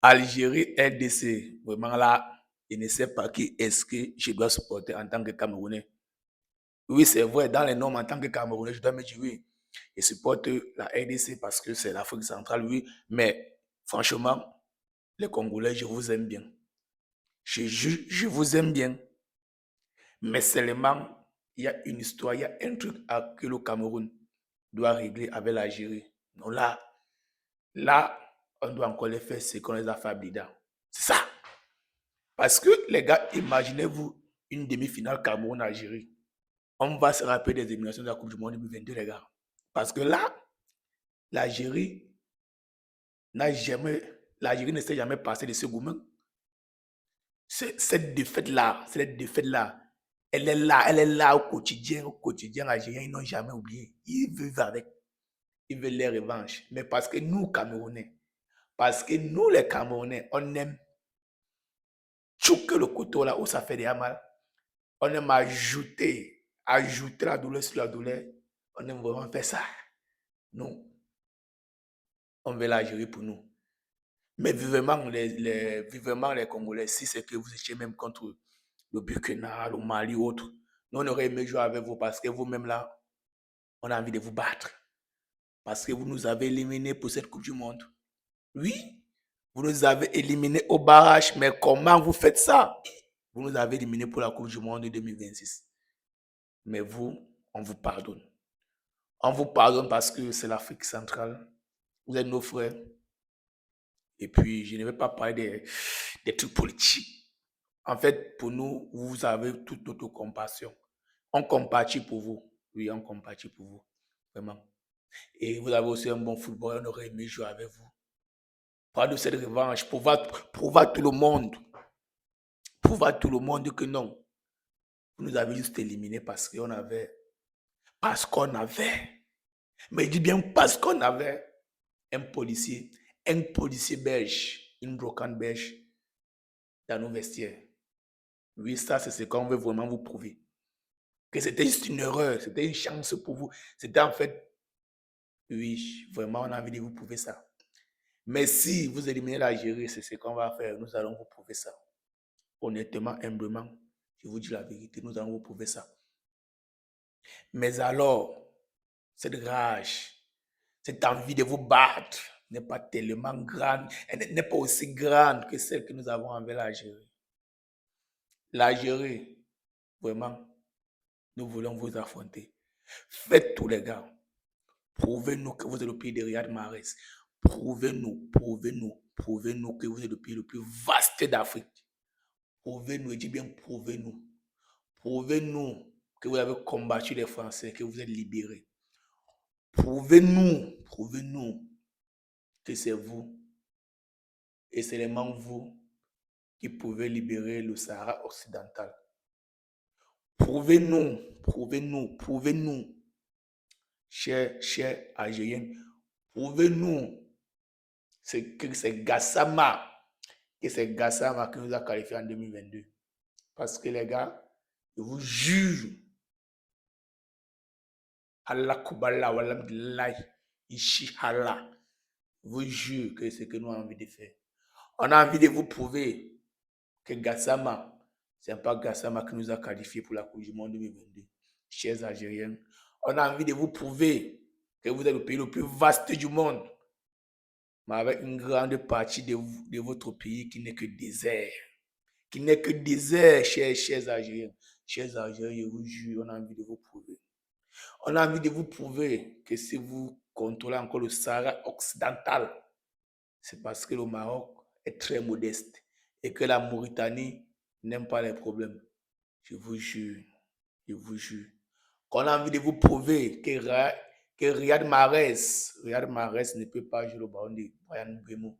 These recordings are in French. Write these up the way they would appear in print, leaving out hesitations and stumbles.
Algérie, RDC, vraiment là, je ne sais pas qui est-ce que je dois supporter en tant que Camerounais. Oui, c'est vrai, dans les normes, en tant que Camerounais, je dois me dire oui. Je supporte la RDC parce que c'est l'Afrique centrale, oui. Mais franchement, les Congolais, je vous aime bien. Je vous aime bien. Mais seulement, il y a une histoire, il y a un truc que le Cameroun doit régler avec l'Algérie. Non, là, on doit encore les faire ce qu'on les a fait à Blida. C'est ça. Parce que, les gars, imaginez-vous une demi-finale Cameroun-Algérie. On va se rappeler des éliminations de la Coupe du Monde 2022, les gars. Parce que là, l'Algérie l'Algérie ne s'est jamais passée de ce gourmand. Cette défaite-là, elle est là au quotidien, Algériens, ils n'ont jamais oublié. Ils vivent avec, ils veulent les revanches. Mais parce que nous, Camerounais, les Camerounais, on aime tchouquer le couteau là où ça fait des mal. On aime ajouter la douleur sur la douleur. On aime vraiment faire ça. Nous, on veut l'Algérie pour nous. Mais vivement les Congolais, si c'est que vous étiez même contre le Burkina, le Mali ou autre, nous, on aurait aimé jouer avec vous parce que vous-même là, on a envie de vous battre. Parce que vous nous avez éliminés pour cette Coupe du Monde. Oui, vous nous avez éliminés au barrage, mais comment vous faites ça? Vous nous avez éliminés pour la Coupe du Monde 2026. Mais vous, on vous pardonne. On vous pardonne parce que c'est l'Afrique centrale. Vous êtes nos frères. Et puis, je ne vais pas parler des trucs politiques. En fait, pour nous, vous avez toute notre compassion. On compatit pour vous. Oui, on compatit pour vous. Vraiment. Et vous avez aussi un bon football. On aurait aimé jouer avec vous. Prendre cette revanche. Prouver à tout le monde. Prouver à tout le monde que non. Vous nous avez juste éliminés parce qu'on avait. Mais je dis bien parce qu'on avait un policier belge, une brocante belge dans nos vestiaires. Oui, ça, c'est ce qu'on veut vraiment vous prouver. Que c'était juste une erreur, c'était une chance pour vous. C'était en fait, oui, vraiment, on a envie de vous prouver ça. Mais si vous éliminez l'Algérie, c'est ce qu'on va faire. Nous allons vous prouver ça. Honnêtement, humblement, je vous dis la vérité, nous allons vous prouver ça. Mais alors, cette rage, cette envie de vous battre n'est pas tellement grande, elle n'est pas aussi grande que celle que nous avons envers l'Algérie. L'Algérie, vraiment, nous voulons vous affronter. Faites tout, les gars. Prouvez-nous que vous êtes le pays de Riyad Mahrez. Prouvez-nous que vous êtes le pays le plus vaste d'Afrique. Prouvez-nous, et dis bien prouvez-nous. Prouvez-nous que vous avez combattu les Français, que vous êtes libérés. Prouvez-nous que c'est vous et seulement vous qui pouvez libérer le Sahara occidental. Prouvez-nous, chers Algériens, prouvez-nous que c'est Gassama qui nous a qualifiés en 2022. Parce que les gars, je vous jure, Allah Kubala, Wallah, Ishi Allah, je vous jure que c'est ce que nous avons envie de faire. On a envie de vous prouver que Gassama, ce n'est pas Gassama qui nous a qualifiés pour la Coupe du Monde 2022. Chers Algériens, on a envie de vous prouver que vous êtes le pays le plus vaste du monde, mais avec une grande partie de votre pays qui n'est que désert. Chers Algériens. Chers Algériens, je vous jure, on a envie de vous prouver. On a envie de vous prouver que si vous contrôlez encore le Sahara occidental, c'est parce que le Maroc est très modeste et que la Mauritanie n'aime pas les problèmes. Je vous jure, qu'on a envie de vous prouver que Riyad Mahrez ne peut pas jouer le ballon de Bryan Mbeumo.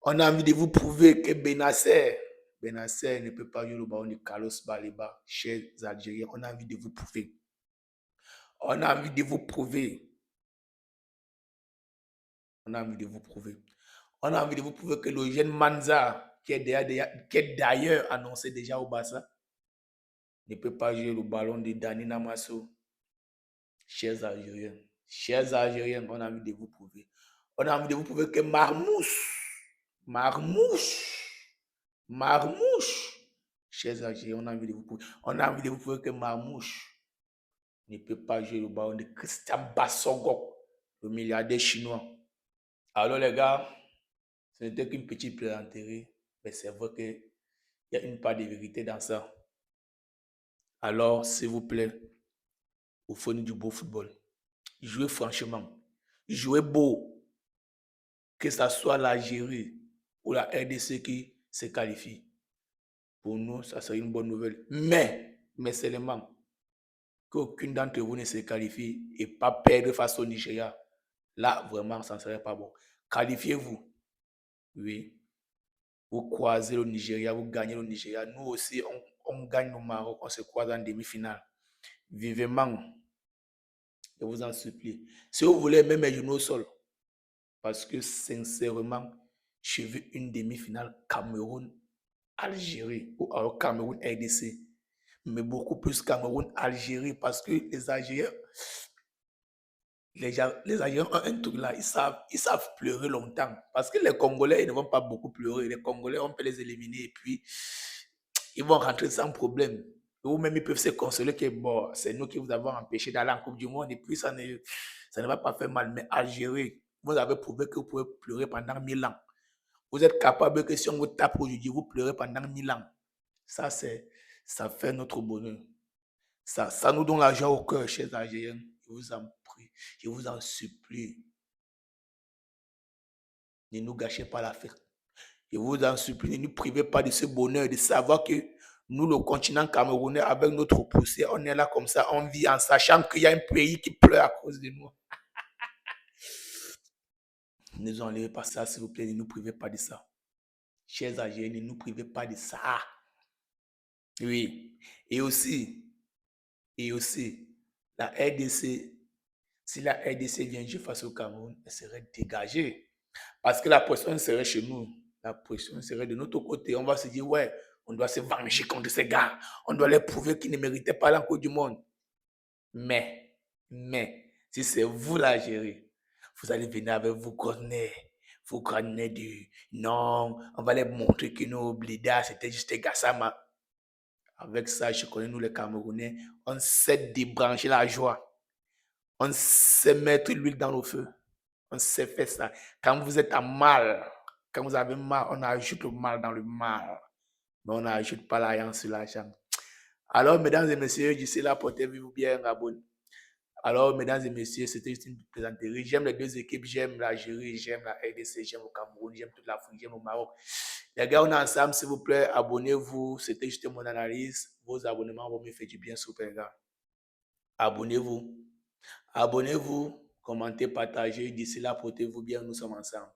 On a envie de vous prouver que Benasser ne peut pas jouer le ballon de Carlos Baleba. Chers Algériens, on a envie de vous prouver. On a envie de vous prouver que le jeune Manza, qui est d'ailleurs annoncé déjà au Barça, ne peut pas jouer le ballon de Dani Namasso. Chers Algériens, on a envie de vous prouver. On a envie de vous prouver que Marmous Marmouche. Marmouche. Chers Algériens, on a envie de vous prouver que Marmouche ne peut pas jouer le ballon de Christian Bassongo, le milliardaire chinois. Alors les gars, ce n'était qu'une petite plaisanterie, mais c'est vrai qu'il y a une part de vérité dans ça. Alors, s'il vous plaît, vous faites du beau football. Jouez franchement. Jouez beau. Que ce soit l'Algérie ou la RDC qui se qualifie. Pour nous, ça serait une bonne nouvelle. Mais seulement qu'aucune d'entre vous ne se qualifie et pas perdre face au Nigeria. Là, vraiment, ça ne serait pas bon. Qualifiez-vous. Oui. Vous croisez le Nigeria, vous gagnez le Nigeria. Nous aussi, on gagne le Maroc, on se croise en demi-finale. Vivement, je vous en supplie. Si vous voulez, même mes genoux au sol. Parce que sincèrement, j'ai vu une demi-finale Cameroun-Algérie ou alors Cameroun-RDC. Mais beaucoup plus Cameroun-Algérie parce que les Algériens, les Algériens ont un truc là, ils savent pleurer longtemps. Parce que les Congolais, ils ne vont pas beaucoup pleurer. Les Congolais, on peut les éliminer et puis ils vont rentrer sans problème. Ou même ils peuvent se consoler que bon, c'est nous qui vous avons empêché d'aller en Coupe du Monde et puis ça ne va pas faire mal. Mais Algérie, vous avez prouvé que vous pouvez pleurer pendant 1000 ans. Vous êtes capable que si on vous tape aujourd'hui, vous pleurez pendant 1000 ans. Ça fait notre bonheur. Ça nous donne la joie au cœur, chers Algériens. Je vous en prie, je vous en supplie. Ne nous gâchez pas la fête. Je vous en supplie, ne nous privez pas de ce bonheur, de savoir que nous, le continent camerounais, avec notre poussière, on est là comme ça, on vit en sachant qu'il y a un pays qui pleure à cause de nous. Ne nous enlevez pas ça, s'il vous plaît, ne nous privez pas de ça. Chers Algériens, ne nous privez pas de ça. Oui. Et aussi, la RDC, si la RDC vient jouer face au Cameroun, elle serait dégagée. Parce que la pression serait chez nous. La pression serait de notre côté. On va se dire, ouais, on doit se venger contre ces gars. On doit leur prouver qu'ils ne méritaient pas la Coupe du Monde. Mais, si c'est vous l'Algérie, vous allez venir avec vos grenets du non, on va leur montrer que nos blidas, c'était juste des Gassama. Avec ça, je connais nous les Camerounais, on sait débrancher la joie. On sait mettre l'huile dans le feu. On sait faire ça. Quand vous êtes en mal, quand vous avez mal, on ajoute le mal dans le mal. Mais on n'ajoute pas l'argent sur l'argent. Alors, mesdames et messieurs, d'ici là, portez-vous bien, Gabon. Alors, mesdames et messieurs, c'était juste une plaisanterie. J'aime les deux équipes, j'aime l'Algérie, j'aime la RDC, j'aime le Cameroun, j'aime toute l'Afrique, j'aime le Maroc. Les gars, on est ensemble, s'il vous plaît, abonnez-vous. C'était juste mon analyse. Vos abonnements vont me faire du bien, super gars. Abonnez-vous. Abonnez-vous, commentez, partagez. D'ici là, portez-vous bien, nous sommes ensemble.